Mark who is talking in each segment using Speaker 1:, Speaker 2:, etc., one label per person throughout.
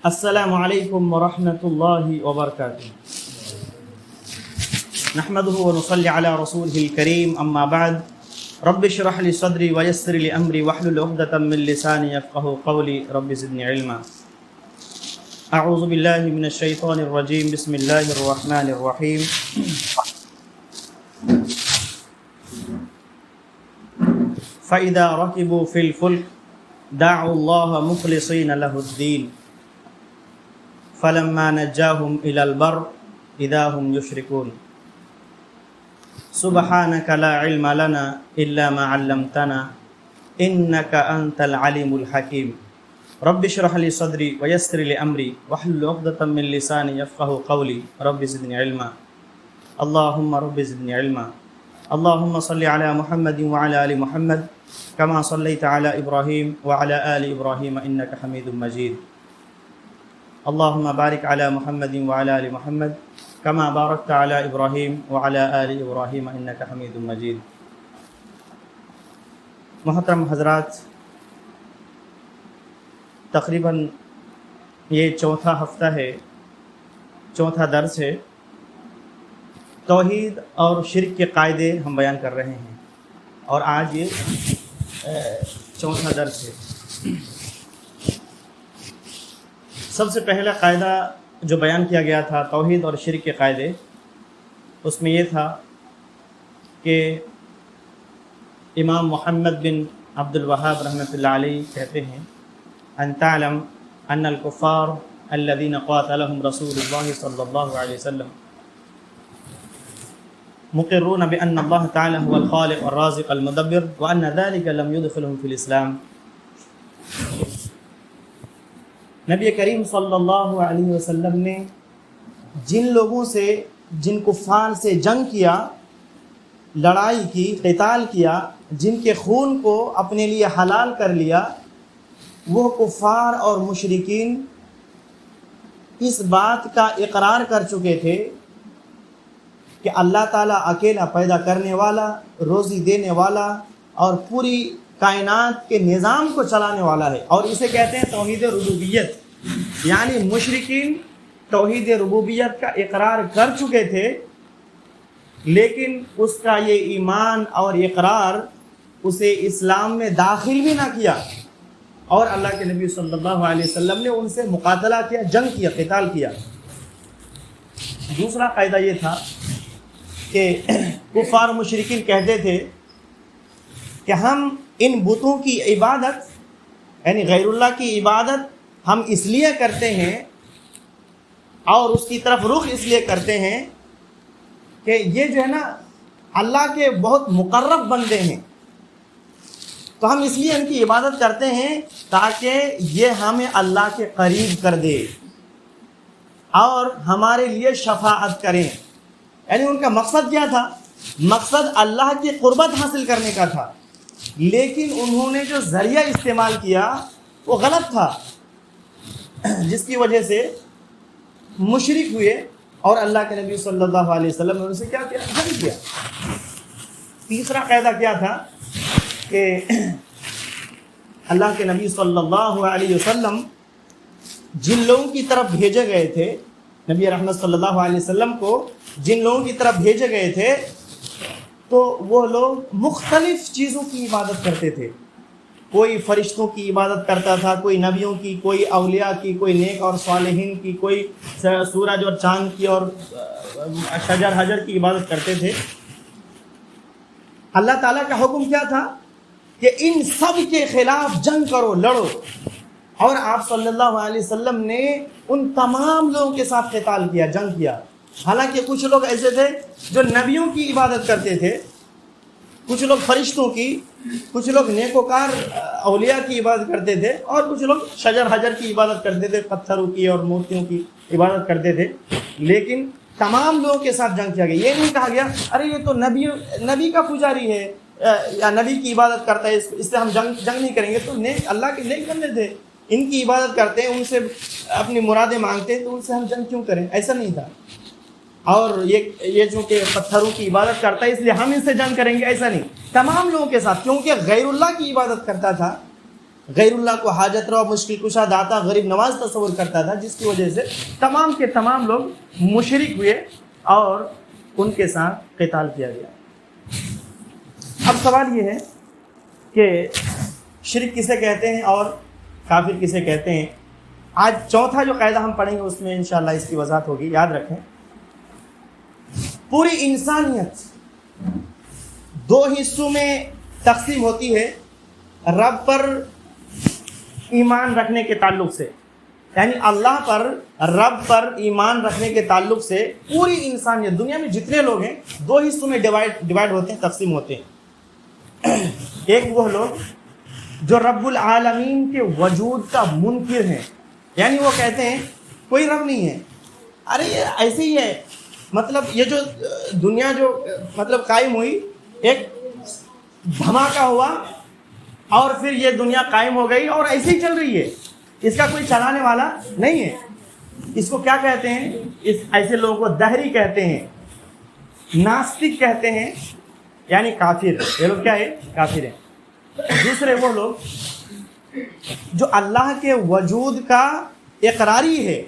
Speaker 1: السلام علیکم ورحمۃ اللہ وبرکاتہ نحمده ونصلي على رسوله الكريم اما بعد رب اشرح لي صدري ويسر لي امري واحلل عقدة من لساني يفقهوا قولي رب زدني علما اعوذ بالله من الشیطان الرجیم بسم اللہ الرحمن الرحیم فإذا ركبوا في الفلك دعوا الله مخلصين له الدين فلما نجاهم إلى البر إذا هم يشركون سبحانك لا علم لنا إلا ما علمتنا إنك أنت العليم الحكيم رب اشرح لي صدري ويسر لي أمري واحلل عقدة من لساني يفقهوا قولي رب زدني علما اللهم رب زدني علما اللهم صل على محمد وعلى آل محمد كما صليت على إبراهيم وعلى آل إبراهيم إنك حميد مجيد اللهم بارك على محمد وعلى آل محمد كما باركت على إبراهيم وعلى آل إبراهيم إنك حميد مجيد. محترم حضرات، تقریباً یہ چوتھا ہفتہ ہے، چوتھا درس ہے. توحید اور شرک کے قاعدے ہم بیان کر رہے ہیں اور آج یہ چوتھا درس ہے. سب سے پہلا قاعدہ جو بیان کیا گیا تھا توحید اور شرک کے قاعدے، اس میں یہ تھا کہ امام محمد بن عبد الوہاب رحمۃ اللہ علیہ کہتے ہیں ان تعلم ان الکفار الذین قاتلهم رسول اللہ صلی اللہ علیہ وسلم مقرون بأن اللہ تعالی هو الخالق الرازق المدبر وأن ذلك لم يدخلهم في الاسلام. نبی کریم صلی اللہ علیہ وسلم نے جن لوگوں سے، جن کفار سے جنگ کیا، لڑائی کی، قتال کیا، جن کے خون کو اپنے لیے حلال کر لیا، وہ کفار اور مشرکین اس بات کا اقرار کر چکے تھے کہ اللہ تعالیٰ اکیلا پیدا کرنے والا، روزی دینے والا اور پوری کائنات کے نظام کو چلانے والا ہے، اور اسے کہتے ہیں توحید ربوبیت. یعنی مشرکین توحید ربوبیت کا اقرار کر چکے تھے، لیکن اس کا یہ ایمان اور اقرار اسے اسلام میں داخل بھی نہ کیا، اور اللہ کے نبی صلی اللہ علیہ وسلم نے ان سے مقاتلہ کیا، جنگ کیا، قتال کیا. دوسرا قاعدہ یہ تھا کہ کفار مشرکین کہتے تھے کہ ہم ان بتوں کی عبادت، یعنی غیر اللہ کی عبادت ہم اس لیے کرتے ہیں اور اس کی طرف رخ اس لیے کرتے ہیں کہ یہ جو ہے نا اللہ کے بہت مقرب بندے ہیں، تو ہم اس لیے ان کی عبادت کرتے ہیں تاکہ یہ ہمیں اللہ کے قریب کر دے اور ہمارے لیے شفاعت کریں. یعنی ان کا مقصد کیا تھا؟ مقصد اللہ کی قربت حاصل کرنے کا تھا، لیکن انہوں نے جو ذریعہ استعمال کیا وہ غلط تھا، جس کی وجہ سے مشرک ہوئے اور اللہ کے نبی صلی اللہ علیہ وسلم نے ان سے کیا کیا؟ جنگ کیا. تیسرا قاعدہ کیا تھا کہ اللہ کے نبی صلی اللہ علیہ وسلم جن لوگوں کی طرف بھیجے گئے تھے، نبی رحمت صلی اللہ علیہ وسلم کو جن لوگوں کی طرف بھیجے گئے تھے، تو وہ لوگ مختلف چیزوں کی عبادت کرتے تھے. کوئی فرشتوں کی عبادت کرتا تھا، کوئی نبیوں کی، کوئی اولیاء کی، کوئی نیک اور صالحین کی، کوئی سورج اور چاند کی اور شجر حجر کی عبادت کرتے تھے. اللہ تعالیٰ کا حکم کیا تھا کہ ان سب کے خلاف جنگ کرو، لڑو، اور آپ صلی اللہ علیہ وسلم نے ان تمام لوگوں کے ساتھ قتال کیا، جنگ کیا. حالانکہ کچھ لوگ ایسے تھے جو نبیوں کی عبادت کرتے تھے، کچھ لوگ فرشتوں کی، کچھ لوگ نیکوکار اولیاء کی عبادت کرتے تھے، اور کچھ لوگ شجر حجر کی عبادت کرتے تھے، پتھروں کی اور مورتیوں کی عبادت کرتے تھے. لیکن تمام لوگوں کے ساتھ جنگ کیا گیا. یہ نہیں کہا گیا ارے یہ تو نبی کا پجاری ہے یا نبی کی عبادت کرتا ہے، اس سے ہم جنگ نہیں کریں گے. تو نیک اللہ کے نیک بندے تھے، ان کی عبادت کرتے ہیں، ان سے اپنی مرادیں مانگتے ہیں، تو ان سے ہم جنگ کیوں کریں؟ ایسا نہیں تھا. اور یہ جو کہ پتھروں کی عبادت کرتا ہے اس لیے ہم ان سے جنگ کریں گے، ایسا نہیں. تمام لوگوں کے ساتھ، کیونکہ غیر اللہ کی عبادت کرتا تھا غیر اللہ کو حاجت روا، مشکل کشا، داتا، غریب نواز تصور کرتا تھا، جس کی وجہ سے تمام کے تمام لوگ مشرک ہوئے اور ان کے ساتھ قتال کیا گیا۔ اب سوال یہ ہے کہ شرک کسے کہتے ہیں اور کافر کسے کہتے ہیں؟ آج چوتھا جو قاعدہ ہم پڑھیں گے اس میں انشاءاللہ اس کی وضاحت ہوگی۔ یاد رکھیں، پوری انسانیت دو حصوں میں تقسیم ہوتی ہے رب پر ایمان رکھنے کے تعلق سے، یعنی اللہ پر، رب پر ایمان رکھنے کے تعلق سے پوری انسانیت، دنیا میں جتنے لوگ ہیں دو حصوں میں ڈیوائڈ ہوتے ہیں، تقسیم ہوتے ہیں۔ ایک وہ لوگ جو رب العالمین کے وجود کا منکر ہیں، یعنی وہ کہتے ہیں کوئی رب نہیں ہے، ارے یہ ایسے ہی ہے، مطلب یہ جو دنیا جو مطلب قائم ہوئی، ایک دھماکہ ہوا اور پھر یہ دنیا قائم ہو گئی اور ایسے ہی چل رہی ہے، اس کا کوئی چلانے والا نہیں ہے۔ اس کو کیا کہتے ہیں؟ ایسے لوگوں کو دہری کہتے ہیں، ناستک کہتے ہیں، یعنی کافر۔ یہ لوگ کیا ہے؟ کافر ہیں۔ دوسرے وہ لوگ جو اللہ کے وجود کا اقراری ہے،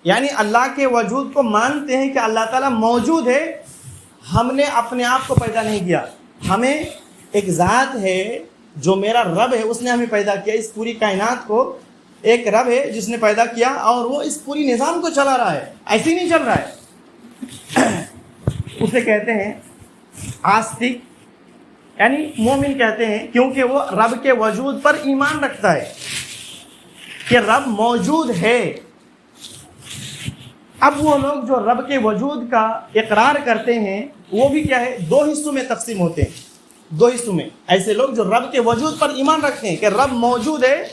Speaker 1: یعنی اللہ کے وجود کو مانتے ہیں کہ اللہ تعالیٰ موجود ہے، ہم نے اپنے آپ کو پیدا نہیں کیا، ہمیں ایک ذات ہے جو میرا رب ہے، اس نے ہمیں پیدا کیا، اس پوری کائنات کو ایک رب ہے جس نے پیدا کیا اور وہ اس پوری نظام کو چلا رہا ہے، ایسے ہی نہیں چل رہا ہے۔ اسے کہتے ہیں آستک، یعنی مومن کہتے ہیں، کیونکہ وہ رب کے وجود پر ایمان رکھتا ہے کہ رب موجود ہے۔ اب وہ لوگ جو رب کے وجود کا اقرار کرتے ہیں وہ بھی کیا ہے؟ دو حصوں میں تقسیم ہوتے ہیں، دو حصوں میں۔ ایسے لوگ جو رب کے وجود پر ایمان رکھتے ہیں کہ رب موجود ہے،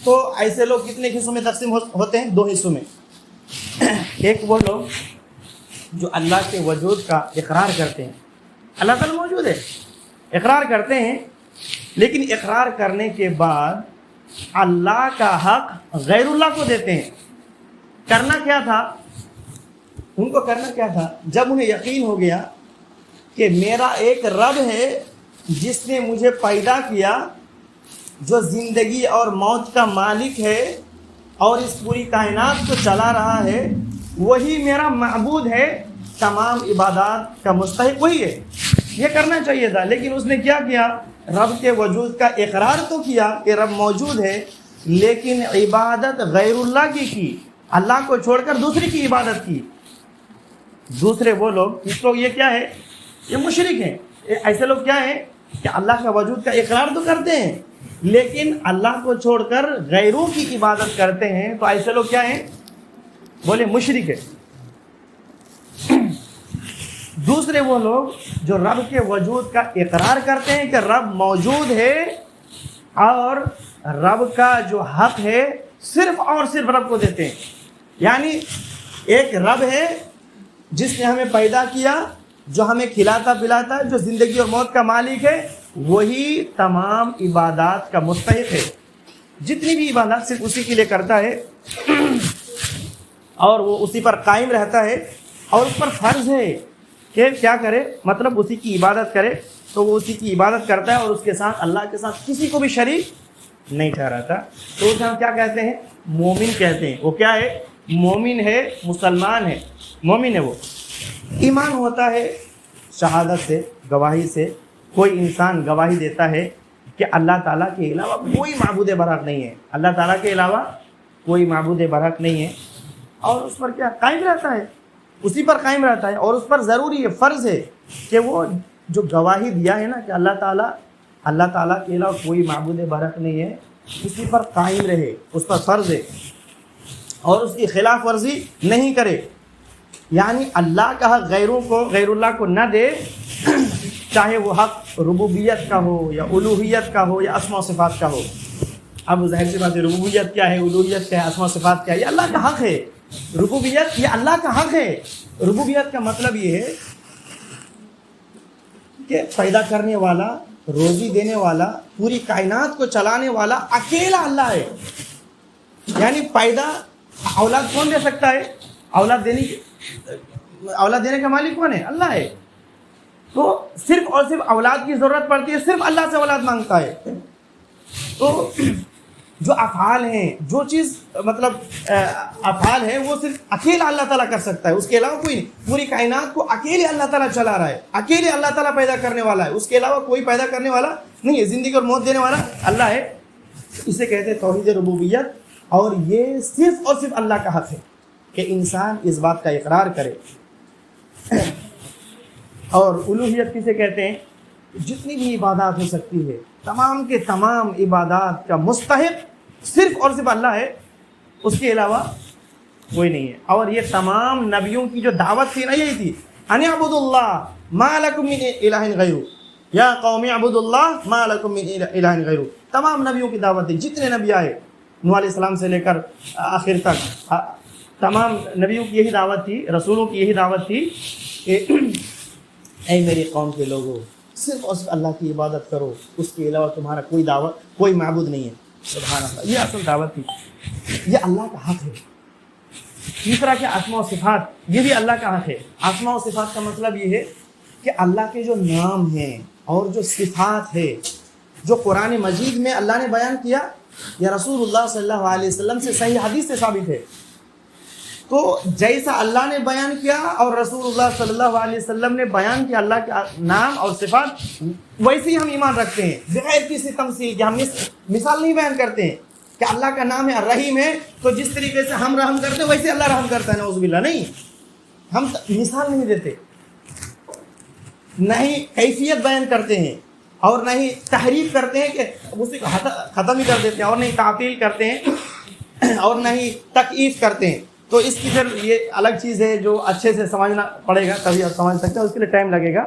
Speaker 1: تو ایسے لوگ کتنے حصوں میں تقسیم ہوتے ہیں؟ دو حصوں میں۔ ایک وہ لوگ جو اللہ کے وجود کا اقرار کرتے ہیں، اللہ تعالیٰ موجود ہے، اقرار کرتے ہیں، لیکن اقرار کرنے کے بعد اللہ کا حق غیر اللہ کو دیتے ہیں۔ کرنا کیا تھا ان کو؟ کرنا کیا تھا؟ جب انہیں یقین ہو گیا کہ میرا ایک رب ہے جس نے مجھے پیدا کیا، جو زندگی اور موت کا مالک ہے اور اس پوری کائنات کو چلا رہا ہے، وہی میرا معبود ہے، تمام عبادات کا مستحق وہی ہے، یہ کرنا چاہیے تھا۔ لیکن اس نے کیا کیا؟ رب کے وجود کا اقرار تو کیا کہ رب موجود ہے، لیکن عبادت غیر اللہ کی، اللہ کو چھوڑ کر دوسری کی عبادت کی۔ دوسرے وہ لوگ، اس لوگ یہ کیا ہے؟ یہ مشرک ہیں۔ ایسے لوگ کیا ہیں کہ اللہ کا وجود کا اقرار تو کرتے ہیں لیکن اللہ کو چھوڑ کر غیروں کی عبادت کرتے ہیں، تو ایسے لوگ کیا ہیں؟ بولے مشرک ہے۔ دوسرے وہ لوگ جو رب کے وجود کا اقرار کرتے ہیں کہ رب موجود ہے اور رب کا جو حق ہے صرف اور صرف رب کو دیتے ہیں، یعنی ایک رب ہے جس نے ہمیں پیدا کیا، جو ہمیں کھلاتا پلاتا ہے، جو زندگی اور موت کا مالک ہے، وہی تمام عبادات کا مستحق ہے۔ جتنی بھی عبادات صرف اسی کے لیے کرتا ہے اور وہ اسی پر قائم رہتا ہے، اور اس پر فرض ہے کہ کیا کرے؟ مطلب اسی کی عبادت کرے، تو وہ اسی کی عبادت کرتا ہے اور اس کے ساتھ، اللہ کے ساتھ کسی کو بھی شریک نہیں ٹھہراتا۔ تو اسے ہم کیا کہتے ہیں؟ مومن کہتے ہیں۔ وہ کیا ہے؟ مومن ہے، مسلمان ہے، مومن ہے۔ وہ ایمان ہوتا ہے شہادت سے، گواہی سے۔ کوئی انسان گواہی دیتا ہے کہ اللہ تعالیٰ کے علاوہ کوئی معبود برحق نہیں ہے، اللہ تعالیٰ کے علاوہ کوئی معبود برحق نہیں ہے، اور اس پر کیا قائم رہتا ہے، اسی پر قائم رہتا ہے، اور اس پر ضروری ہے، فرض ہے کہ وہ جو گواہی دیا ہے نا کہ اللہ تعالیٰ کے علاوہ کوئی معبود برحق نہیں ہے، اسی پر قائم رہے، اس پر فرض ہے، اور اس کی خلاف ورزی نہیں کرے، یعنی اللہ کا حق غیر اللہ کو نہ دے، چاہے وہ حق ربوبیت کا ہو یا الوہیت کا ہو یا اسماء و صفات کا ہو۔ اب ظاہر سی بات ہے، ربوبیت کیا ہے، الوہیت کیا ہے، اسماء و صفات کیا ہے؟ یہ اللہ کا حق ہے۔ ربوبیت یہ اللہ کا حق ہے۔ ربوبیت کا مطلب یہ ہے کہ پیدا کرنے والا، روزی دینے والا، پوری کائنات کو چلانے والا اکیلا اللہ ہے، یعنی پیدا اولاد کون دے سکتا ہے؟ اولاد دینے کا مالک کون ہے؟ اللہ ہے۔ تو صرف اور صرف اولاد کی ضرورت پڑتی ہے، صرف اللہ سے اولاد مانگتا ہے۔ تو جو افعال ہیں، جو چیز مطلب افعال ہیں وہ صرف اکیلا اللہ تعالیٰ کر سکتا ہے، اس کے علاوہ کوئی نہیں۔ پوری کائنات کو اکیلے اللہ تعالیٰ چلا رہا ہے، اکیلے اللہ تعالیٰ پیدا کرنے والا ہے، اس کے علاوہ کوئی پیدا کرنے والا نہیں ہے۔ زندگی اور موت دینے والا اللہ ہے، اسے کہتے ہیں توحید ربوبیت۔ اور یہ صرف اور صرف اللہ کا حق ہے کہ انسان اس بات کا اقرار کرے۔ اور الوہیت کسے کہتے ہیں؟ جتنی بھی عبادات ہو سکتی ہے، تمام کے تمام عبادات کا مستحق صرف اور صرف اللہ ہے، اس کے علاوہ کوئی نہیں ہے۔ اور یہ تمام نبیوں کی جو دعوت تھی نا، یہی تھی، ان اعبدوا اللہ ما لکم من الہ غیرہ، یا قوم اعبدوا اللہ ما لکم من الہ غیرہ۔ تمام نبیوں کی دعوت تھی، جتنے نبی آئے نوح علیہ السلام سے لے کر آخر تک، تمام نبیوں کی یہی دعوت تھی، رسولوں کی یہی دعوت تھی کہ اے میری قوم کے لوگوں، صرف اور صرف اللہ کی عبادت کرو، اس کے علاوہ تمہارا کوئی دعوت، کوئی معبود نہیں ہے۔ سبحان اللہ، یہ اصل دعوت تھی، یہ اللہ کا حق ہے۔ تیسرا کیا؟ اسماء و صفات، یہ بھی اللہ کا حق ہے۔ اسماء و صفات کا مطلب یہ ہے کہ اللہ کے جو نام ہیں اور جو صفات ہے، جو قرآن مجید میں اللہ نے بیان کیا یا رسول اللہ صلی اللہ علیہ وسلم سے صحیح حدیث سے ثابت ہے، تو جیسا اللہ نے بیان کیا اور رسول اللہ صلی اللہ علیہ وسلم نے بیان کیا اللہ کے نام اور صفات، ویسے ہی ہم ایمان رکھتے ہیں، بغیر کسی تمثیل کے۔ ہم مثال نہیں بیان کرتے ہیں کہ اللہ کا نام ہے الرحیم ہے، تو جس طریقے سے ہم رحم کرتے ہیں ویسے اللہ رحم کرتا ہے، نعوذ باللہ، نہیں، ہم مثال نہیں دیتے، نہ ہی کیفیت بیان کرتے ہیں، اور نہ ہی تحریف کرتے ہیں کہ اسی کو ختم ہی کر دیتے ہیں، اور نہ ہی تعطیل کرتے ہیں، اور نہ ہی تکییف کرتے ہیں۔ تو اس کی پھر یہ الگ چیز ہے جو اچھے سے سمجھنا پڑے گا، تبھی آپ سمجھ سکتے ہیں، اس کے لیے ٹائم لگے گا۔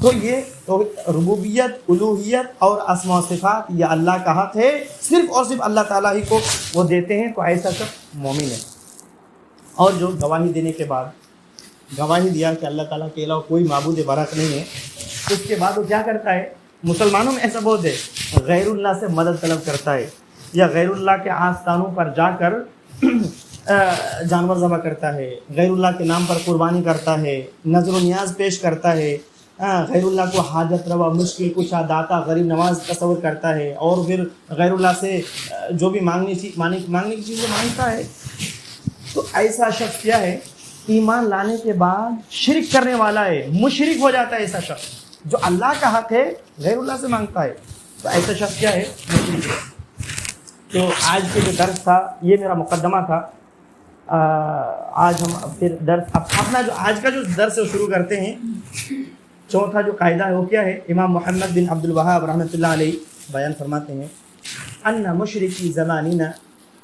Speaker 1: تو یہ تو ربوبیت، الوہیت اور اسماء و صفات یہ اللہ کا حق ہے، صرف اور صرف اللہ تعالیٰ ہی کو وہ دیتے ہیں، تو ایسا سب مومن ہے۔ اور جو گواہی دینے کے بعد گواہی دیا کہ اللہ تعالیٰ کے علاوہ کوئی معبود برحق نہیں ہے، اس کے بعد وہ کیا کرتا ہے؟ مسلمانوں میں ایسا بہت ہے، غیر اللہ سے مدد طلب کرتا ہے، یا غیر اللہ کے آستانوں پر جا کر جانور ذبح کرتا ہے، غیر اللہ کے نام پر قربانی کرتا ہے، نظر و نیاز پیش کرتا ہے، غیر اللہ کو حاجت روا، مشکل کشا، داتا، غریب نواز تصور کرتا ہے، اور پھر غیر اللہ سے جو بھی مانگنے کی چیزیں مانگتا ہے۔ تو ایسا شخص کیا ہے؟ ایمان لانے کے بعد شرک کرنے والا ہے، مشرک ہو جاتا ہے ایسا شخص جو اللہ کا حق ہے غیر اللہ سے مانگتا ہے، تو ایسا شخص کیا ہے؟ مشرک ہے۔ تو آج کے جو درس تھا یہ میرا مقدمہ تھا۔ آج ہم پھر درس اپنا جو آج کا جو درس شروع کرتے ہیں۔ چوتھا جو قاعدہ ہے وہ کیا ہے؟ امام محمد بن عبد الوہاب رحمۃ اللہ علیہ بیان فرماتے ہیں، ان مشرکی زماننا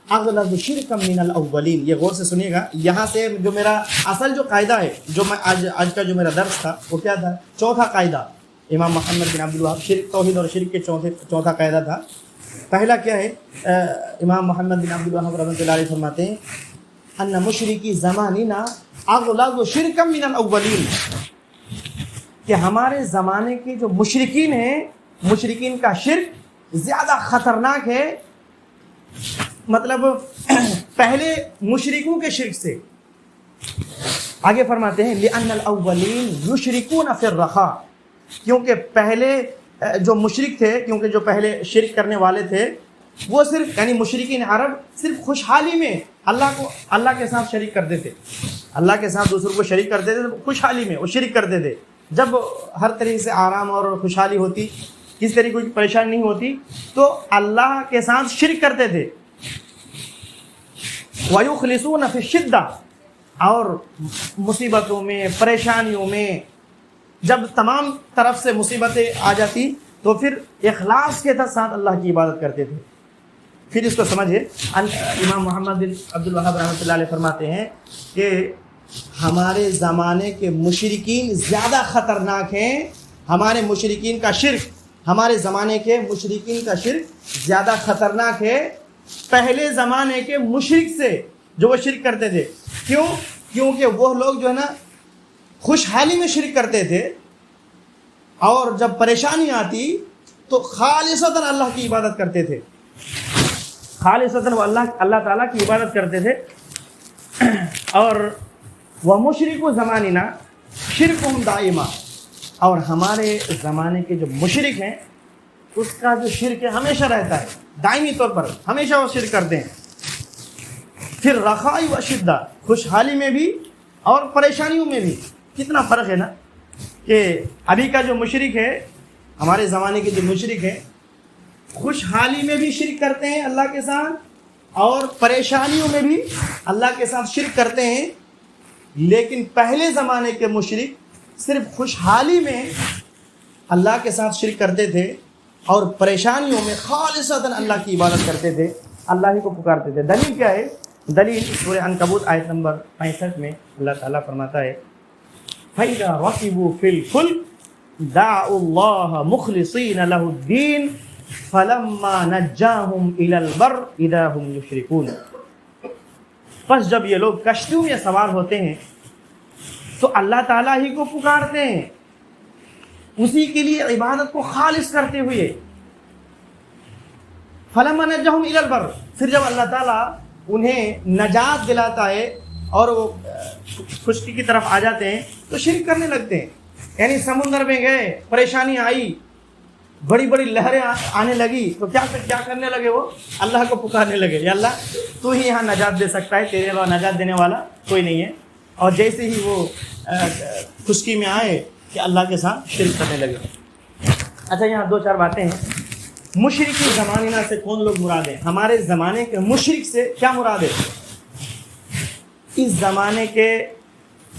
Speaker 1: اغلظ شرکا من الاولین۔ یہ غور سے سنیے گا، یہاں سے جو میرا اصل جو قاعدہ ہے، جو میں آج کا جو میرا درس تھا وہ کیا تھا؟ چوتھا قاعدہ امام محمد بن عبد الوہاب، شرک، توحید اور شرک کے چوتھا قاعدہ تھا۔ پہلا کیا ہے؟ امام محمد بن عبد الوہاب رحمۃ اللہ علیہ فرماتے ہیں، ان مشرکی زماننا اغلظ شرکا من الاولین، کہ ہمارے زمانے کے جو مشرکین ہیں، مشرکین کا شرک زیادہ خطرناک ہے، مطلب پہلے مشرکوں کے شرک سے۔ آگے فرماتے ہیں لأن الاولین یشرکون فی الرخاء، کیونکہ پہلے جو مشرک تھے، کیونکہ جو پہلے شرک کرنے والے تھے وہ صرف یعنی مشرکین عرب صرف خوشحالی میں اللہ کے ساتھ شریک کرتے تھے، اللہ کے ساتھ دوسروں کو شریک کرتے تھے، خوشحالی میں وہ شریک کرتے تھے۔ جب ہر طریقے سے آرام اور خوشحالی ہوتی، کس طریقے کی پریشانی نہیں ہوتی، تو اللہ کے ساتھ شرک کرتے تھے۔ وَيُخْلِصُونَ فِي الشِّدَّةِ، اور مصیبتوں میں، پریشانیوں میں جب تمام طرف سے مصیبتیں آ جاتی تو پھر اخلاص کے ساتھ اللہ کی عبادت کرتے تھے۔ پھر اس کو سمجھے، امام محمد بن عبد الوہاب رحمۃ اللہ علیہ فرماتے ہیں کہ ہمارے زمانے کے مشرکین زیادہ خطرناک ہیں، ہمارے مشرکین کا شرک، ہمارے زمانے کے مشرکین کا شرک زیادہ خطرناک ہے پہلے زمانے کے مشرک سے جو وہ شرک کرتے تھے۔ کیوں؟ کیونکہ وہ لوگ جو ہے نا خوشحالی میں شرک کرتے تھے، اور جب پریشانی آتی تو خالصتاً اللہ کی عبادت کرتے تھے، خالصتاً وہ اللہ تعالیٰ کی عبادت کرتے تھے۔ اور وہ مشرک و زماننا شرکہم دائما، اور ہمارے زمانے کے جو مشرک ہیں اس کا جو شرک ہے ہمیشہ رہتا ہے، دائمی طور پر ہمیشہ وہ شرک کرتے ہیں۔ پھر رخاء و شدہ، خوشحالی میں بھی اور پریشانیوں میں بھی۔ کتنا فرق ہے نا کہ ابھی کا جو مشرک ہے، ہمارے زمانے کے جو مشرک ہے، خوشحالی میں بھی شرک کرتے ہیں اللہ کے ساتھ اور پریشانیوں میں بھی اللہ کے ساتھ شرک کرتے ہیں۔ لیکن پہلے زمانے کے مشرک صرف خوشحالی میں اللہ کے ساتھ شرک کرتے تھے اور پریشانیوں میں خالصتاً اللہ کی عبادت کرتے تھے، اللہ ہی کو پکارتے تھے۔ دلیل کیا ہے؟ دلیل سورہ عنکبوت آیت نمبر 65 میں اللہ تعالیٰ فرماتا ہے فَإِذَا رَكِبُوا فِي الْفُلْكِ دَعَوُا اللَّهَ مُخْلِصِينَ لَهُ الدِّينَ فَلَمَّا نَجَّاهُمْ إِلَى الْبَرِّ إِذَا هُمْ يُشْرِكُونَ۔ پس جب یہ لوگ کشتیوں میں سوار ہوتے ہیں تو اللہ تعالیٰ ہی کو پکارتے ہیں، اسی کے لیے عبادت کو خالص کرتے ہوئے۔ فَلَمَّا نَجَّاهُمْ إِلَى الْبَرِّ، پھر جب اللہ تعالیٰ انہیں نجات دلاتا ہے اور وہ خشکی کی طرف آ جاتے ہیں تو شرک کرنے لگتے ہیں۔ یعنی سمندر میں گئے، پریشانی آئی، بڑی بڑی لہریں آنے لگی تو کیا کرنے لگے؟ وہ اللہ کو پکارنے لگے، یا اللہ تو ہی یہاں نجات دے سکتا ہے، تیرے علاوہ نجات دینے والا کوئی نہیں ہے۔ اور جیسے ہی وہ خشکی میں آئے کہ اللہ کے ساتھ شرک کرنے لگے۔ اچھا، یہاں دو چار باتیں ہیں۔ مشرکی زمانہ سے کون لوگ مراد ہیں؟ ہمارے زمانے کے مشرک سے کیا مراد ہے؟ اس زمانے کے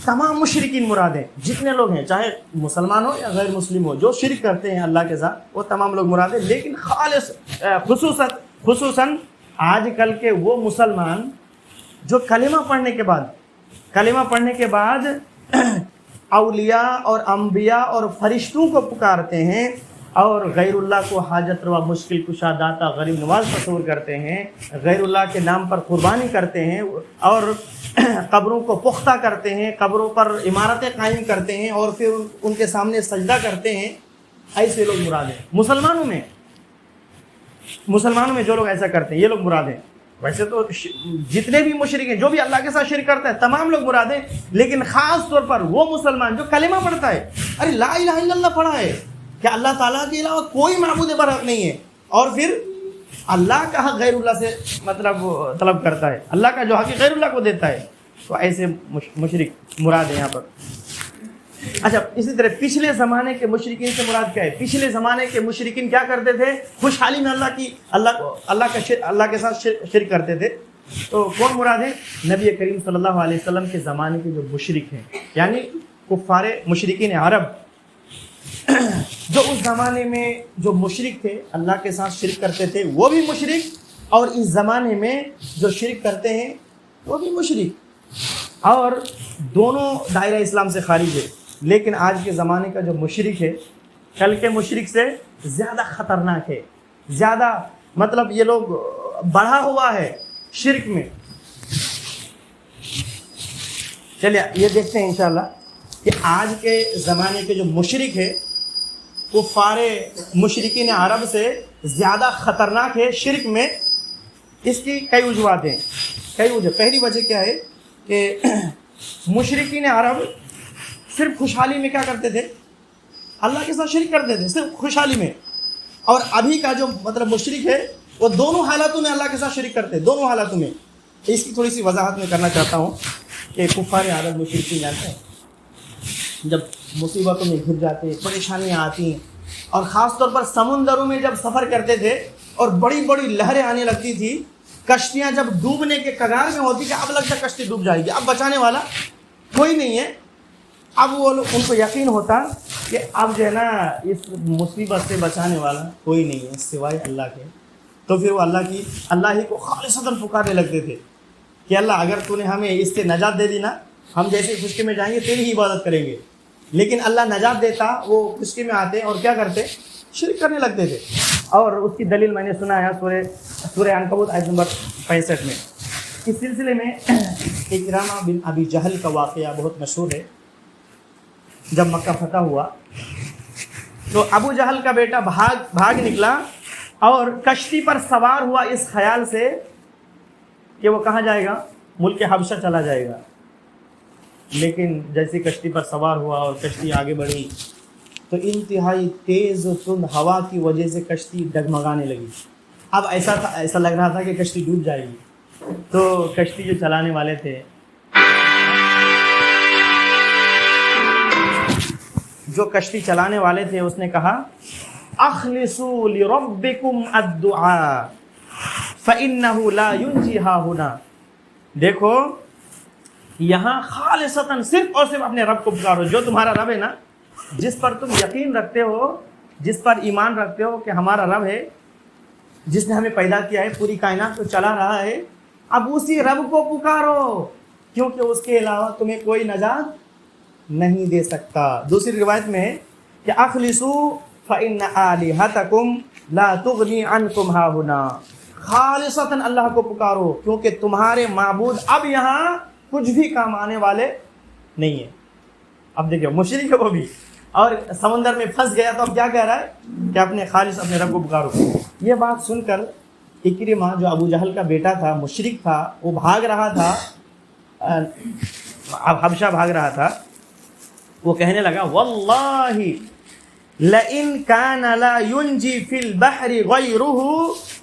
Speaker 1: تمام مشرکین مراد ہیں، جتنے لوگ ہیں، چاہے مسلمان ہو یا غیر مسلم ہو، جو شرک کرتے ہیں اللہ کے ساتھ وہ تمام لوگ مراد ہیں۔ لیکن خصوصاً آج کل کے وہ مسلمان جو کلمہ پڑھنے کے بعد اولیاء اور انبیاء اور فرشتوں کو پکارتے ہیں اور غیر اللہ کو حاجت روا، مشکل کشا، داتا، غریب نواز تصور کرتے ہیں، غیر اللہ کے نام پر قربانی کرتے ہیں اور قبروں کو پختہ کرتے ہیں، قبروں پر عمارتیں قائم کرتے ہیں اور پھر ان کے سامنے سجدہ کرتے ہیں، ایسے لوگ مراد ہیں۔ مسلمانوں میں جو لوگ ایسا کرتے ہیں یہ لوگ مراد ہیں۔ ویسے تو جتنے بھی مشرک ہیں، جو بھی اللہ کے ساتھ شرک کرتا ہے، تمام لوگ مراد ہیں، لیکن خاص طور پر وہ مسلمان جو کلمہ پڑھتا ہے، ارے لا الہ الا اللہ پڑھا ہے کہ اللہ تعالیٰ کے علاوہ کوئی معبود برحق نہیں ہے، اور پھر اللہ کا حق غیر اللہ سے طلب کرتا ہے، اللہ کا جو حق غیر اللہ کو دیتا ہے، تو ایسے مشرک مراد ہے یہاں پر۔ اچھا، اسی طرح پچھلے زمانے کے مشرکین سے مراد کیا ہے؟ پچھلے زمانے کے مشرکین کیا کرتے تھے؟ خوشحالی میں اللہ کے ساتھ شرک کرتے تھے۔ تو کون مراد ہے؟ نبی کریم صلی اللہ علیہ وسلم کے زمانے کے جو مشرک ہیں، یعنی کفار مشرکین عرب، جو اس زمانے میں جو مشرک تھے، اللہ کے ساتھ شرک کرتے تھے، وہ بھی مشرک، اور اس زمانے میں جو شرک کرتے ہیں وہ بھی مشرک، اور دونوں دائرہ اسلام سے خارج ہے۔ لیکن آج کے زمانے کا جو مشرک ہے کل کے مشرک سے زیادہ خطرناک ہے، زیادہ یہ لوگ بڑھا ہوا ہے شرک میں۔ چلیے یہ دیکھتے ہیں انشاءاللہ کہ آج کے زمانے کے جو مشرک ہے کفار مشرکین عرب سے زیادہ خطرناک ہے شرک میں۔ اس کی کئی وجوہات ہیں، کئی وجہ۔ پہلی وجہ کیا ہے کہ مشرکین عرب صرف خوشحالی میں کیا کرتے تھے؟ اللہ کے ساتھ شرک کرتے تھے صرف خوشحالی میں، اور ابھی کا جو مشرک ہے وہ دونوں حالاتوں میں اللہ کے ساتھ شرک کرتے ہیں، دونوں حالاتوں میں۔ اس کی تھوڑی سی وضاحت میں کرنا چاہتا ہوں کہ کفار عرب مشرکین جانتے ہیں جب مصیبتوں میں گھر جاتے، پریشانیاں آتی ہیں، اور خاص طور پر سمندروں میں جب سفر کرتے تھے اور بڑی بڑی لہریں آنے لگتی تھی، کشتیاں جب ڈوبنے کے کگار میں ہوتی کہ اب لگتا کشتی ڈوب جائے گی، اب بچانے والا کوئی نہیں ہے، اب وہ ان کو یقین ہوتا کہ اب جو ہے نا اس مصیبت سے بچانے والا کوئی نہیں ہے سوائے اللہ کے، تو پھر وہ اللہ ہی کو خالصتاً پکارنے لگتے تھے کہ اللہ اگر تو نے ہمیں اس سے نجات دے دی نا، ہم جیسے خشکی میں جائیں گے تیری ہی عبادت کریں گے۔ لیکن اللہ نجات دیتا، وہ خشکی میں آتے اور کیا کرتے؟ شرک کرنے لگتے تھے۔ اور اس کی دلیل میں نے سنا ہے سورہ عنکبوت آیت نمبر 65 میں۔ اس سلسلے میں اکرامہ بن ابی جہل کا واقعہ بہت مشہور ہے۔ جب مکہ فتح ہوا تو ابو جہل کا بیٹا بھاگ نکلا اور کشتی پر سوار ہوا اس خیال سے کہ وہ کہاں جائے گا؟ ملک حبشہ چلا جائے گا۔ لیکن جیسی کشتی پر سوار ہوا اور کشتی آگے بڑھی تو انتہائی تیز و تند ہوا کی وجہ سے کشتی ڈگمگانے لگی. اب ایسا لگ رہا تھا کہ کشتی ڈوب جائے گی. تو کشتی جو چلانے والے تھے اس نے کہا اخلصوا لربکم الدعاء فإنه لا ينجي هاهنا. دیکھو یہاں خالصتاً صرف اور صرف اپنے رب کو پکارو. جو تمہارا رب ہے نا, جس پر تم یقین رکھتے ہو, جس پر ایمان رکھتے ہو کہ ہمارا رب ہے, جس نے ہمیں پیدا کیا ہے, پوری کائنات کو چلا رہا ہے, اب اسی رب کو پکارو, کیونکہ اس کے علاوہ تمہیں کوئی نجات نہیں دے سکتا. دوسری روایت میں ہے کہ اخلصوا فإن آلہتکم لا تغنی عنکم ہاہنا. خالصتاً اللہ کو پکارو کیونکہ تمہارے معبود اب یہاں کچھ بھی کام آنے والے نہیں ہیں. اب دیکھو مشرک ہے وہ بھی, اور سمندر میں پھنس گیا, تو اب کیا کہہ رہا ہے کہ اپنے رب کو پکارو. یہ بات سن کر اکرمہ جو ابو جہل کا بیٹا تھا, مشرک تھا, وہ بھاگ رہا تھا, حبشہ بھاگ رہا تھا. وہ کہنے لگا واللہ لئن کان لا ینجی فی البحر غیرہ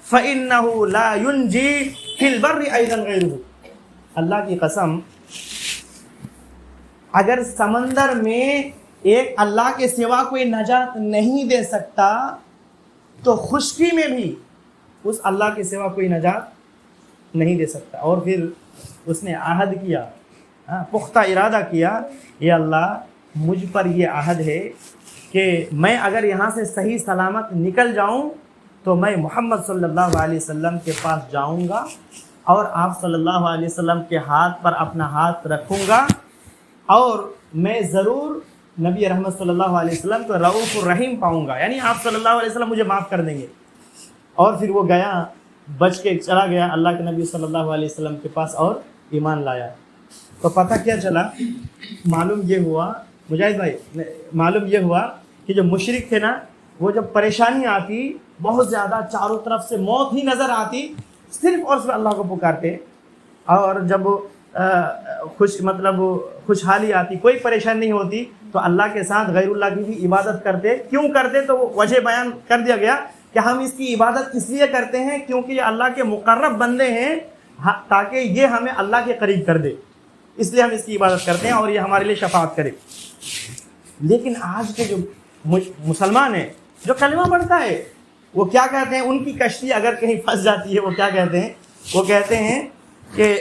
Speaker 1: فإنہ لا ینجی فی البر ایضا غیرہ. اللہ کی قسم, اگر سمندر میں ایک اللہ کے سوا کوئی نجات نہیں دے سکتا تو خشکی میں بھی اس اللہ کے سوا کوئی نجات نہیں دے سکتا. اور پھر اس نے عہد کیا, پختہ ارادہ کیا, یہ اللہ مجھ پر یہ عہد ہے کہ میں اگر یہاں سے صحیح سلامت نکل جاؤں تو میں محمد صلی اللہ علیہ وسلم کے پاس جاؤں گا اور آپ صلی اللہ علیہ وسلم کے ہاتھ پر اپنا ہاتھ رکھوں گا, اور میں ضرور نبی رحمت صلی اللہ علیہ وسلم کو رؤوف الرحیم پاؤں گا, یعنی آپ صلی اللہ علیہ وسلم مجھے معاف کر دیں گے. اور پھر وہ گیا, بچ کے چلا گیا اللہ کے نبی صلی اللہ علیہ وسلم کے پاس اور ایمان لایا. تو پتہ کیا چلا, معلوم یہ ہوا مجاہد بھائی, معلوم یہ ہوا کہ جو مشرک تھے نا, وہ جب پریشانی آتی, بہت زیادہ چاروں طرف سے موت ہی نظر آتی, صرف اور صرف اللہ کو پکارتے, اور جب خوشحالی آتی, کوئی پریشانی نہیں ہوتی, تو اللہ کے ساتھ غیر اللہ کی بھی عبادت کرتے. کیوں کرتے, تو وجہ بیان کر دیا گیا کہ ہم اس کی عبادت اس لیے کرتے ہیں کیونکہ یہ اللہ کے مقرب بندے ہیں, تاکہ یہ ہمیں اللہ کے قریب کر دے, اس لیے ہم اس کی عبادت کرتے ہیں اور یہ ہمارے لیے شفاعت کرے. لیکن آج کے جو مسلمان ہیں, جو کلمہ پڑھتا ہے, وہ کیا کہتے ہیں, ان کی کشتی اگر کہیں پھنس جاتی ہے, وہ کیا کہتے ہیں, وہ کہتے ہیں کہ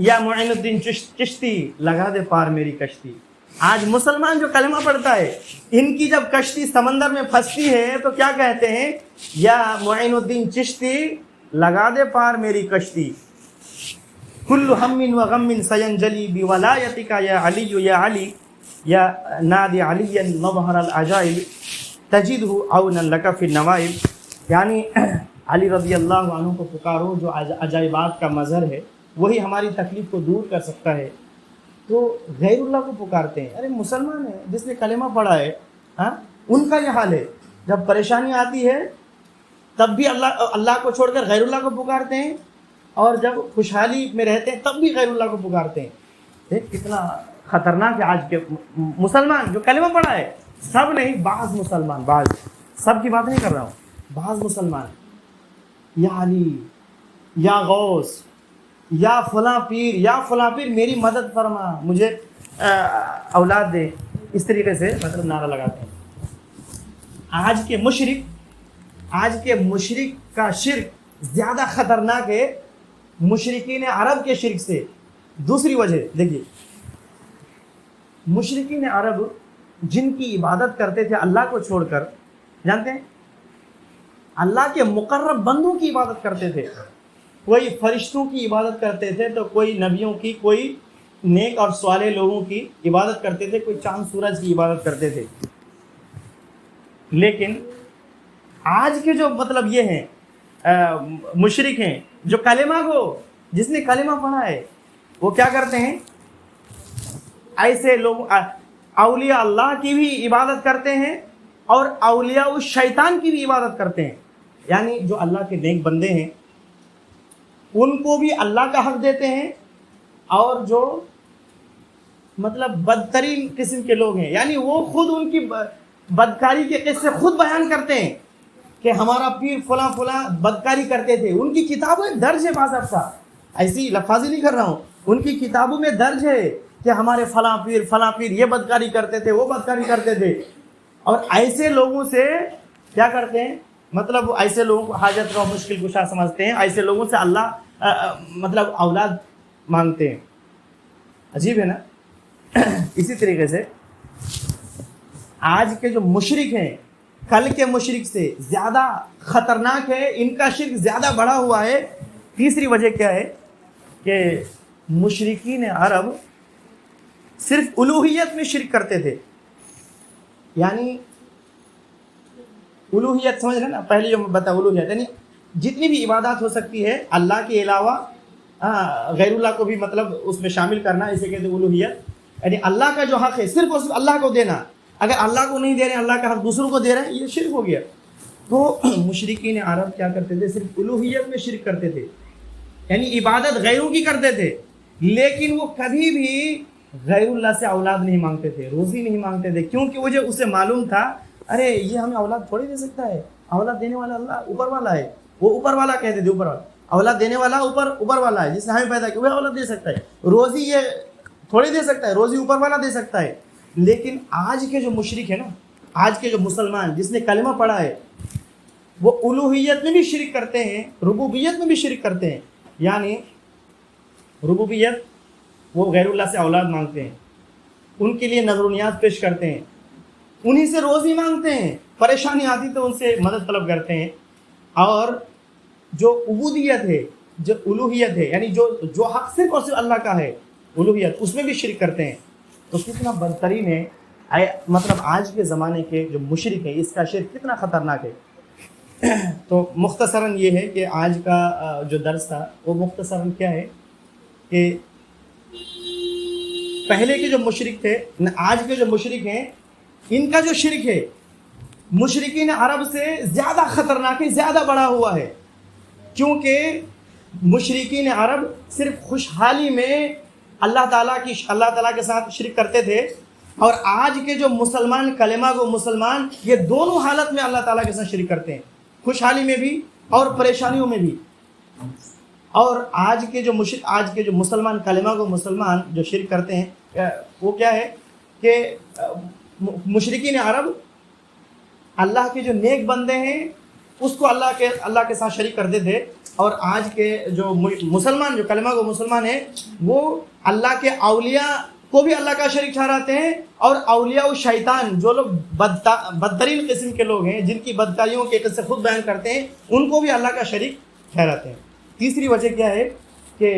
Speaker 1: یا معین الدین چشتی لگا دے پار میری کشتی. آج مسلمان جو کلمہ پڑھتا ہے, ان کی جب کشتی سمندر میں پھنستی ہے تو کیا کہتے ہیں, یا معین الدین چشتی لگا دے پار میری کشتی. کل ہم و غم سینجلی بولایتک یا علی یا علی یا نادی علی مظہر العجائب تجدہ عونا لک فی النوائب. یعنی علی رضی اللہ عنہ کو پکارو جو عجائبات کا مظہر ہے, وہی ہماری تکلیف کو دور کر سکتا ہے. تو غیر اللہ کو پکارتے ہیں. ارے مسلمان ہے جس نے کلمہ پڑھا ہے, ان کا یہ حال ہے, جب پریشانی آتی ہے تب بھی اللہ کو چھوڑ کر غیر اللہ کو پکارتے ہیں, اور جب خوشحالی میں رہتے ہیں تب بھی غیر اللہ کو پکارتے ہیں. دیکھ کتنا خطرناک ہے آج کے مسلمان جو کلمہ پڑھا ہے. سب نہیں, بعض مسلمان, بعض, سب کی بات نہیں کر رہا ہوں, بعض مسلمان یا علی یا غوث یا فلاں پیر, یا فلاں پیر میری مدد فرما, مجھے اولاد دے, اس طریقے سے مطلب نعرہ لگاتے ہیں. آج کے مشرک کا شرک زیادہ خطرناک ہے مشرکین عرب کے شرک سے. دوسری وجہ دیکھیے, مشرکین عرب جن کی عبادت کرتے تھے اللہ کو چھوڑ کر, جانتے ہیں, اللہ کے مقرب بندوں کی عبادت کرتے تھے. کوئی فرشتوں کی عبادت کرتے تھے, تو کوئی نبیوں کی, کوئی نیک اور صالح لوگوں کی عبادت کرتے تھے, کوئی چاند سورج کی عبادت کرتے تھے. لیکن آج کے جو مطلب یہ ہیں مشرک ہیں, جو کلمہ کو, جس نے کلمہ پڑھا ہے, وہ کیا کرتے ہیں, ایسے لوگ اولیاء اللہ کی بھی عبادت کرتے ہیں اور اولیاء الشیطان کی بھی عبادت کرتے ہیں. یعنی جو اللہ کے نیک بندے ہیں ان کو بھی اللہ کا حق دیتے ہیں, اور جو مطلب بدترین قسم کے لوگ ہیں. یعنی وہ خود ان کی بدکاری کے قصے خود بیان کرتے ہیں کہ ہمارا پیر فلاں فلاں بدکاری کرتے تھے. ان کی کتابوں میں درج ہے باضابطہ, ایسی لفاظی نہیں کر رہا ہوں, ان کی کتابوں میں درج ہے کہ ہمارے فلاں پیر یہ بدکاری کرتے تھے, وہ بدکاری کرتے تھے. اور ایسے لوگوں سے کیا کرتے ہیں, مطلب ایسے لوگوں کو حاجت روا مشکل کشا سمجھتے ہیں, ایسے لوگوں سے اللہ مطلب اولاد مانگتے ہیں. عجیب ہے نا. اسی طریقے سے آج کے جو مشرک ہیں کل کے مشرک سے زیادہ خطرناک ہے, ان کا شرک زیادہ بڑا ہوا ہے. تیسری وجہ کیا ہے کہ مشرکین عرب صرف الوہیت میں شرک کرتے تھے. یعنی الوہیت سمجھ رہے نا, پہلے جو میں بتا الوہیت یعنی جتنی بھی عبادات ہو سکتی ہے اللہ کے علاوہ غیر اللہ کو بھی مطلب اس میں شامل کرنا, اسے کہتے ہیں الوہیت. یعنی اللہ کا جو حق ہے صرف اور صرف اللہ کو دینا, اگر اللہ کو نہیں دے رہے ہیں اللہ کا حق دوسروں کو دے رہے ہیں, یہ شرک ہو گیا. تو مشرکین عرب کیا کرتے تھے, صرف الوہیت میں شرک کرتے تھے, یعنی عبادت غیروں کی کرتے تھے, لیکن وہ کبھی بھی غیر اللہ سے اولاد نہیں مانگتے تھے, روزی نہیں مانگتے تھے, کیونکہ وہ جو اسے معلوم تھا ارے یہ ہمیں اولاد تھوڑی دے سکتا ہے, اولاد دینے والا اللہ اوپر والا ہے. وہ اوپر والا کہتے تھے, اوپر والا اولاد دینے والا اوپر والا ہے, جس نے ہمیں پیدا کیا وہ اولاد دے سکتا ہے, روزی یہ تھوڑی دے سکتا ہے, روزی اوپر والا دے سکتا ہے. لیکن آج کے جو مشرک ہے نا, آج کے جو مسلمان جس نے کلمہ پڑھا ہے وہ الوہیت میں بھی شرک کرتے ہیں, ربوبیت میں بھی شرک کرتے ہیں. یعنی ربوبیت وہ غیر اللہ سے اولاد مانگتے ہیں, ان کے لیے نذر و نیاز پیش کرتے ہیں, انہی سے روزی مانگتے ہیں, پریشانی آتی تو ان سے مدد طلب کرتے ہیں. اور جو عبودیت ہے, جو الوہیت ہے, یعنی جو حق صرف اور صرف اللہ کا ہے الوہیت, اس میں بھی شرک کرتے ہیں. تو کتنا بدترین ہے مطلب آج کے زمانے کے جو مشرک ہیں, اس کا شرک کتنا خطرناک ہے. تو مختصراً یہ ہے کہ آج کا جو درس تھا وہ مختصراً کیا ہے کہ پہلے کے جو مشرک تھے, آج کے جو مشرک ہیں, ان کا جو شرک ہے مشرکین عرب سے زیادہ خطرناک ہے, زیادہ بڑا ہوا ہے. کیونکہ مشرکین عرب صرف خوشحالی میں اللہ تعالیٰ کے ساتھ شرک کرتے تھے, اور آج کے جو مسلمان کلمہ گو مسلمان یہ دونوں حالت میں اللہ تعالیٰ کے ساتھ شرک کرتے ہیں, خوشحالی میں بھی اور پریشانیوں میں بھی. اور آج کے جو مسلمان کلمہ گو مسلمان جو شرک کرتے ہیں وہ کیا ہے کہ مشرکین عرب اللہ کے جو نیک بندے ہیں اس کو اللہ کے ساتھ شریک کرتے تھے, اور آج کے جو مسلمان جو کلمہ گو مسلمان ہیں وہ اللہ کے اولیاء کو بھی اللہ کا شریک ٹھہراتے ہیں, اور اولیاء و شیطان جو لوگ بدترین قسم کے لوگ ہیں جن کی بدکاریوں کے قصے خود بیان کرتے ہیں ان کو بھی اللہ کا شریک ٹھہراتے ہیں. تیسری وجہ کیا ہے کہ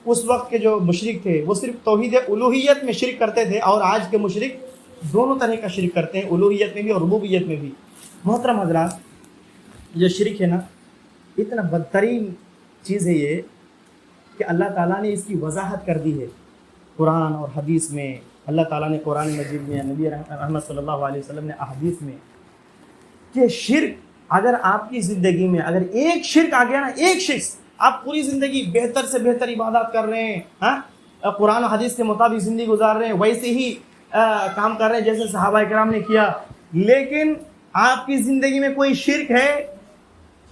Speaker 1: اس وقت کے جو مشرک تھے وہ صرف توحید الوہیت میں شرک کرتے تھے, اور آج کے مشرک دونوں طرح کا شرک کرتے ہیں, الوہیت میں بھی اور ربوبیت میں بھی. محترم حضرات, جو شرک ہے نا اتنا بدترین چیز ہے یہ کہ اللہ تعالیٰ نے اس کی وضاحت کر دی ہے قرآن اور حدیث میں. اللہ تعالیٰ نے قرآن مجید میں, نبی محمد صلی اللہ علیہ وسلم نے احادیث میں, کہ شرک اگر آپ کی زندگی میں اگر ایک شرک آ گیا نا, ایک شخص آپ پوری زندگی بہتر سے بہتر عبادات کر رہے ہیں, قرآن و حدیث کے مطابق زندگی گزار رہے ہیں, ویسے ہی کام کر رہے ہیں جیسے صحابہ کرام نے کیا, لیکن آپ کی زندگی میں کوئی شرک ہے,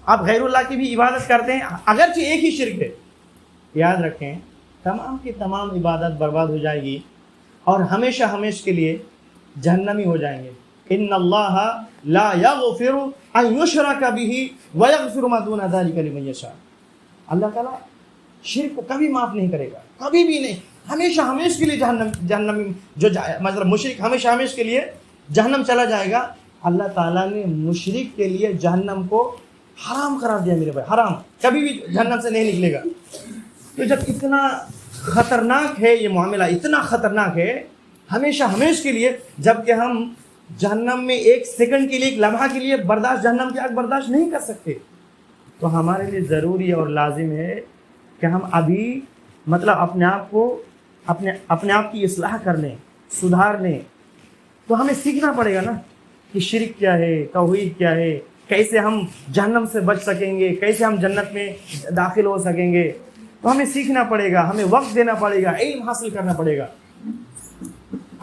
Speaker 1: آپ غیر اللہ کی بھی عبادت کرتے ہیں اگرچہ ایک ہی شرک ہے, یاد رکھیں تمام کی تمام عبادت برباد ہو جائے گی اور ہمیشہ کے لیے جہنمی ہو جائیں گے. ان اللہ لا یغفر ان یشرک بہ ویغفر ما دون ذلک لمن یشاء. اللہ تعالیٰ شرک کو کبھی معاف نہیں کرے گا, کبھی بھی نہیں, ہمیشہ کے لیے جہنم جو مطلب مشرک ہمیشہ کے لیے جہنم چلا جائے گا. اللہ تعالیٰ نے مشرک کے لیے جہنم کو حرام قرار دیا میرے بھائی, حرام, کبھی بھی جہنم سے نہیں نکلے گا. تو جب اتنا خطرناک ہے یہ معاملہ, اتنا خطرناک ہے ہمیشہ کے لیے, جب کہ ہم جہنم میں ایک سیکنڈ کے لیے, ایک لمحہ کے لیے جہنم کی آگ برداشت نہیں کر سکتے, تو ہمارے لیے ضروری اور لازم ہے کہ ہم ابھی مطلب اپنے آپ کی اصلاح کر لیں, سدھار لیں. تو ہمیں سیکھنا پڑے گا نا کہ شرک کیا ہے, توحید کیا ہے, کیسے ہم جہنم سے بچ سکیں گے, کیسے ہم جنت میں داخل ہو سکیں گے. تو ہمیں سیکھنا پڑے گا, ہمیں وقت دینا پڑے گا, علم حاصل کرنا پڑے گا.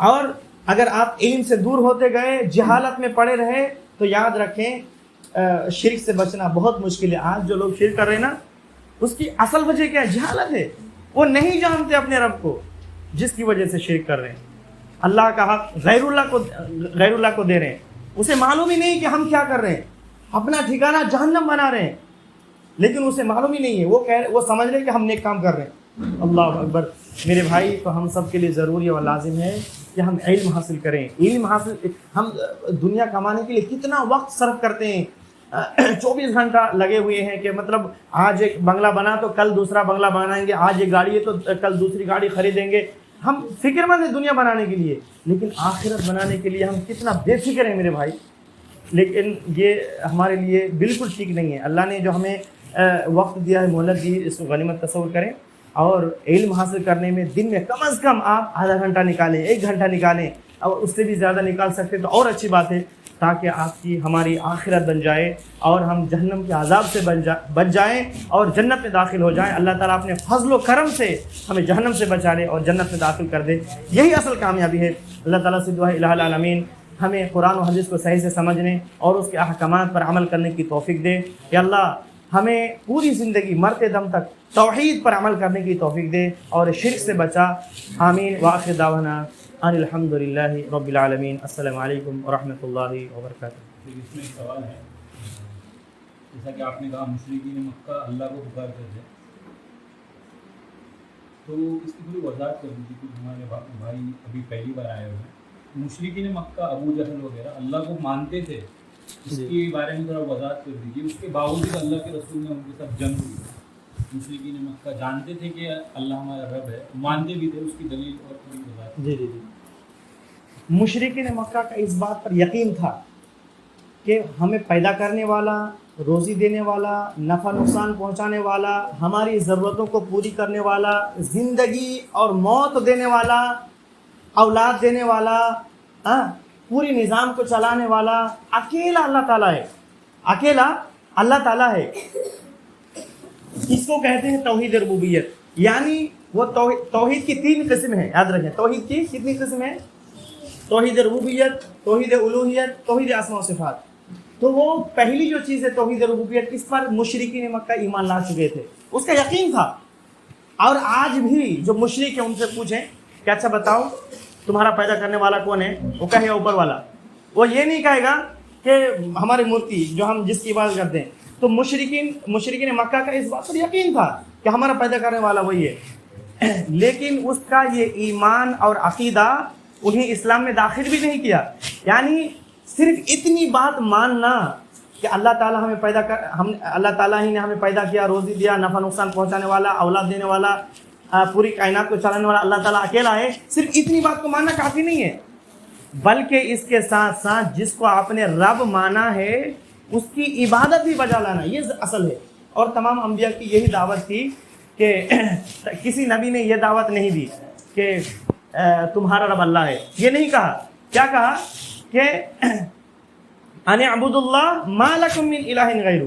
Speaker 1: اور اگر آپ علم سے دور ہوتے گئے، جہالت میں پڑے رہے، تو یاد رکھیں شرک سے بچنا بہت مشکل ہے۔ آج جو لوگ شرک کر رہے ہیں نا، اس کی اصل وجہ کیا ہے؟ جہالت ہے۔ وہ نہیں جانتے اپنے رب کو، جس کی وجہ سے شرک کر رہے ہیں۔ اللہ کا حق غیر اللہ کو دے رہے ہیں، اسے معلوم ہی نہیں کہ ہم کیا کر رہے ہیں، اپنا ٹھکانہ جہنم بنا رہے ہیں، لیکن اسے معلوم ہی نہیں ہے۔ وہ سمجھ رہے کہ ہم نیک کام کر رہے ہیں۔ اللہ اکبر۔ میرے بھائی، تو ہم سب کے لیے ضروری اور لازم ہے کہ ہم علم حاصل کریں۔ علم حاصل، ہم دنیا کمانے کے لیے کتنا وقت صرف کرتے ہیں، 24 گھنٹہ لگے ہوئے ہیں کہ مطلب آج ایک بنگلہ بنا تو کل دوسرا بنگلہ بنائیں گے، آج ایک گاڑی ہے تو کل دوسری گاڑی خریدیں گے۔ ہم فکر مند ہیں دنیا بنانے کے لیے، لیکن آخرت بنانے کے لیے ہم کتنا بے فکر ہیں میرے بھائی۔ لیکن یہ ہمارے لیے بالکل ٹھیک نہیں ہے۔ اللہ نے جو ہمیں وقت دیا ہے، مہلت دی، اس کو غنیمت تصور کریں، اور علم حاصل کرنے میں دن میں کم از کم آپ آدھا گھنٹہ نکالیں، 1 گھنٹہ نکالیں، اور اس سے بھی زیادہ نکال سکتے تو اور اچھی بات ہے، تاکہ آپ کی ہماری آخرت بن جائے اور ہم جہنم کے عذاب سے بچ جائیں اور جنت میں داخل ہو جائیں۔ اللہ تعالیٰ اپنے فضل و کرم سے ہمیں جہنم سے بچا لے اور جنت میں داخل کر دے، یہی اصل کامیابی ہے۔ اللہ تعالیٰ سے دعا ہے الہ العالمین ہمیں قرآن و حدیث کو صحیح سے سمجھنے اور اس کے احکامات پر عمل کرنے کی توفیق دے۔ یا اللہ ہمیں پوری زندگی مرتے دم تک توحید پر عمل کرنے کی توفیق دے اور شرک سے بچا۔ آمین۔ وآخر دعوانا ان الحمد للہ رب العالمین۔ السلام علیکم ورحمۃ اللہ وبرکاتہ۔
Speaker 2: اس میں ایک سوال ہے، جیسا کہ آپ نے کہا مشرکین مکہ اللہ کو پکارتے تھے، تو اس کی تھوڑی وضاحت کر دیجیے، کچھ ہمارے بھائی ابھی پہلی بار آئے ہوئے ہیں۔ مشرکین مکہ ابو جہل وغیرہ اللہ کو مانتے تھے، اس کے بارے میں تھوڑا وضاحت کر دیجیے۔ اس کے باوجود اللہ کے رسول نے ان کے ساتھ جنگ ہوئی۔ مشرکین مکہ جانتے تھے کہ اللہ ہمارا رب ہے، مانتے بھی تھے، اس کی دلیل اور تھوڑی وضاحت۔
Speaker 1: جی، مشرکین مکہ کا اس بات پر یقین تھا کہ ہمیں پیدا کرنے والا، روزی دینے والا، نفع نقصان پہنچانے والا، ہماری ضرورتوں کو پوری کرنے والا، زندگی اور موت دینے والا، اولاد دینے والا، پوری نظام کو چلانے والا اکیلا اللہ تعالیٰ ہے، اکیلا اللہ تعالیٰ ہے۔ اس کو کہتے ہیں توحید ربوبیت، یعنی وہ توحید کی 3 قسم ہیں، یاد رکھیں۔ توحید کی کتنی قسم ہے؟ توحید ربوبیت، توحید الوہیت، توحید اسماء و صفات۔ تو وہ پہلی جو چیز ہے توحید ربوبیت، اس پر مشرکین مکہ ایمان لا چکے تھے، اس کا یقین تھا۔ اور آج بھی جو مشرک ہیں ان سے پوچھیں کہ اچھا بتاؤ تمہارا پیدا کرنے والا کون ہے؟ وہ کہے گا اوپر والا۔ وہ یہ نہیں کہے گا کہ ہماری مورتی جو ہم جس کی عبادت کرتے ہیں۔ تو مشرکین مکہ کا اس بات پر یقین تھا کہ ہمارا پیدا کرنے والا وہی ہے، لیکن اس کا یہ ایمان اور عقیدہ انہیں اسلام میں داخل بھی نہیں کیا۔ یعنی صرف اتنی بات ماننا کہ اللہ تعالیٰ ہمیں اللہ تعالیٰ ہی نے ہمیں پیدا کیا، روزی دیا، نفع نقصان پہنچانے والا، اولاد دینے والا، پوری کائنات کو چلانے والا اللہ تعالیٰ اکیلا ہے، صرف اتنی بات کو ماننا کافی نہیں ہے، بلکہ اس کے ساتھ ساتھ جس کو آپ نے رب مانا ہے اس کی عبادت بھی بجا لانا، یہ اصل ہے۔ اور تمام انبیاء کی یہی دعوت تھی کہ کسی نبی نے یہ دعوت نہیں دی کہ تمہارا رب اللہ ہے، یہ نہیں کہا۔ کیا کہا کہ ان اعبدوا اللہ ما لکم من الہ غیرہ،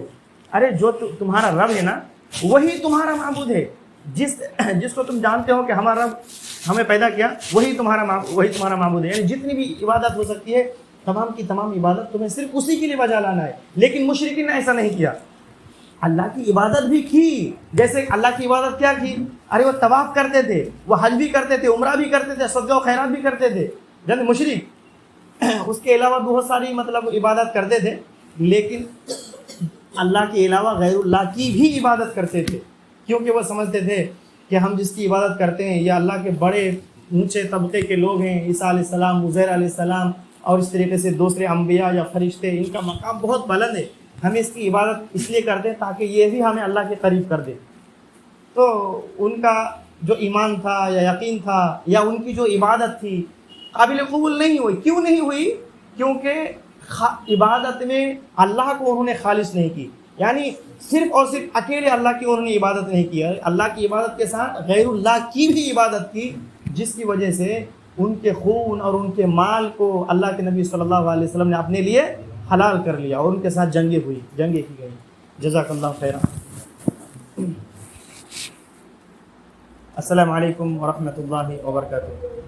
Speaker 1: ارے جو تمہارا رب ہے نا وہی تمہارا معبود ہے، جس کو تم جانتے ہو کہ ہمارا رب ہمیں پیدا کیا وہی تمہارا معبود ہے۔ یعنی جتنی بھی عبادت ہو سکتی ہے تمام کی تمام عبادت تمہیں صرف اسی کے لیے بجا لانا ہے۔ لیکن مشرکین نے ایسا نہیں کیا، اللہ کی عبادت بھی کی۔ جیسے اللہ کی عبادت کیا کی؟ ارے وہ طواف کرتے تھے، وہ حج بھی کرتے تھے، عمرہ بھی کرتے تھے، صدقہ و خیرات بھی کرتے تھے، جب مشرک اس کے علاوہ بہت ساری عبادت کرتے تھے، لیکن اللہ کے علاوہ غیر اللہ کی بھی عبادت کرتے تھے، کیونکہ وہ سمجھتے تھے کہ ہم جس کی عبادت کرتے ہیں یہ اللہ کے بڑے اونچے طبقے کے لوگ ہیں، عیسیٰ علیہ السلام، عزیر علیہ السلام اور اس طریقے سے دوسرے انبیاء یا فرشتے، ان کا مقام بہت بلند ہے، ہم اس کی عبادت اس لیے کرتے ہیں تاکہ یہ بھی ہمیں اللہ کے قریب کر دے۔ تو ان کا جو ایمان تھا یا یقین تھا یا ان کی جو عبادت تھی قابل قبول نہیں ہوئی۔ کیوں نہیں ہوئی؟ کیونکہ عبادت میں اللہ کو انہوں نے خالص نہیں کی، یعنی صرف اور صرف اکیلے اللہ کی انہوں نے عبادت نہیں کی، اللہ کی عبادت کے ساتھ غیر اللہ کی بھی عبادت کی، جس کی وجہ سے ان کے خون اور ان کے مال کو اللہ کے نبی صلی اللہ علیہ وسلم نے اپنے لیے حلال کر لیا اور ان کے ساتھ جنگیں کی گئی۔ جزاک اللہ خیرا۔ السلام علیکم ورحمۃ اللہ وبرکاتہ۔